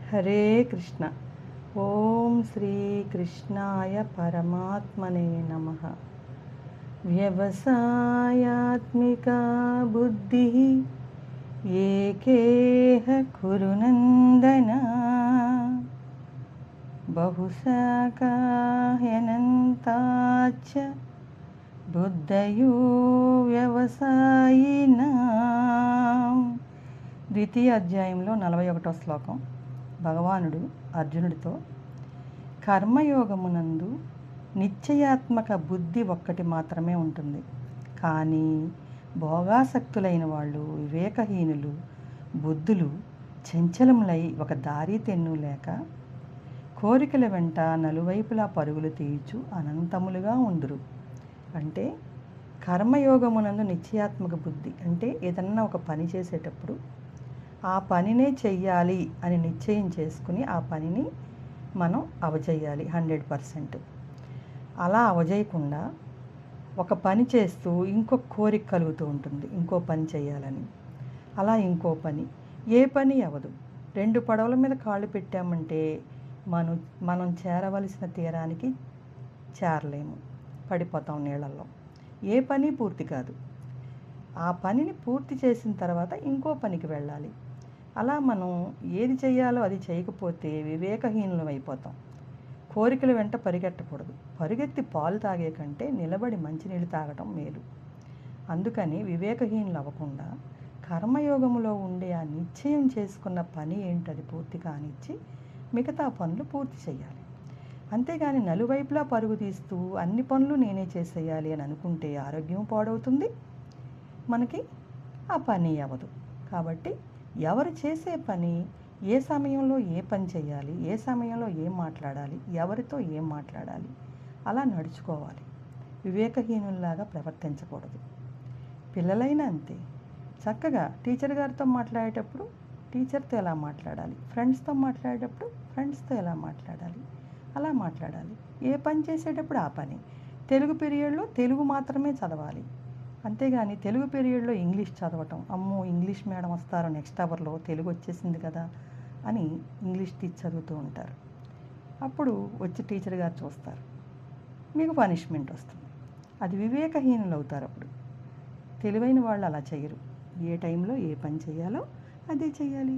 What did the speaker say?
హరే కృష్ణ. ఓం శ్రీకృష్ణాయ పరమాత్మనే నమః. వ్యవసాయాత్మికా బుద్ధి ఏకేహ కురునందన బహుశాఖాహ్యనంతాచ్చ బుద్ధయో వ్యవసాయినాం. ద్వితీయ అధ్యాయంలో 41వ శ్లోకం. భగవానుడు అర్జునుడితో, కర్మయోగమునందు నిశ్చయాత్మక బుద్ధి ఒక్కటి మాత్రమే ఉంటుంది, కానీ భోగాసక్తులైన వాళ్ళు, వివేకహీనులు, బుద్ధులు చంచలములై ఒక దారి తెన్ను లేక కోరికల వెంట నలువైపులా పరుగులు తీయచ్చు అనంతములుగా ఉందురు. అంటే కర్మయోగమునందు నిశ్చయాత్మక బుద్ధి అంటే ఏదన్నా ఒక పని చేసేటప్పుడు ఆ పనినే చెయ్యాలి అని నిశ్చయం చేసుకుని ఆ పనిని మనం అవజేయాలి 100%. అలా అవజేయకుండా ఒక పని చేస్తూ ఇంకొక కోరిక కలుగుతూ ఉంటుంది, ఇంకో పని చేయాలని. అలా ఇంకో పని, ఏ పని అవ్వదు. 2 పడవల మీద కాళ్ళు పెట్టామంటే మనం చేరవలసిన తీరానికి చేరలేము, పడిపోతాం నీళ్ళల్లో. ఏ పని పూర్తి కాదు. ఆ పనిని పూర్తి చేసిన తర్వాత ఇంకో పనికి వెళ్ళాలి. అలా మనం ఏది చేయాలో అది చేయకపోతే వివేకహీనులం అయిపోతాం. కోరికల వెంట పరిగెట్టకూడదు. పరుగెత్తి పాలు తాగే కంటే నిలబడి మంచినీళ్ళు తాగటం మేలు. అందుకని వివేకహీనులు అవ్వకుండా కర్మయోగములో ఉండే ఆ నిశ్చయం చేసుకున్న పని ఏంటది పూర్తి కానిచ్చి మిగతా పనులు పూర్తి చేయాలి. అంతేగాని నలువైపులా పరుగు తీస్తూ అన్ని పనులు నేనే చేసేయాలి అని అనుకుంటే ఆరోగ్యం పాడవుతుంది, మనకి ఆ పని అవ్వదు. కాబట్టి ఎవరు చేసే పని, ఏ సమయంలో ఏ పని చేయాలి, ఏ సమయంలో ఏం మాట్లాడాలి, ఎవరితో ఏం మాట్లాడాలి, అలా నడుచుకోవాలి. వివేకహీనుల్లాగా ప్రవర్తించకూడదు. పిల్లలైనా అంతే. చక్కగా టీచర్ గారితో మాట్లాడేటప్పుడు టీచర్తో ఎలా మాట్లాడాలి, ఫ్రెండ్స్తో మాట్లాడేటప్పుడు ఫ్రెండ్స్తో ఎలా మాట్లాడాలి, అలా మాట్లాడాలి. ఏ పని చేసేటప్పుడు ఆ పని. తెలుగు పీరియడ్లో తెలుగు మాత్రమే చదవాలి, అంతేగాని తెలుగు పీరియడ్లో ఇంగ్లీష్ చదవటం, అమ్మో ఇంగ్లీష్ మేడం వస్తారు నెక్స్ట్ అవర్లో, తెలుగు వచ్చేసింది కదా అని ఇంగ్లీష్ చదువుతూ ఉంటారు. అప్పుడు వచ్చి టీచర్ గారు చూస్తారు, మీకు పనిష్మెంట్ వస్తుంది. అది వివేకహీనులు అవుతారు. అప్పుడు తెలివైన వాళ్ళు అలా చేయరు. ఏ టైంలో ఏ పని చేయాలో అదే చేయాలి.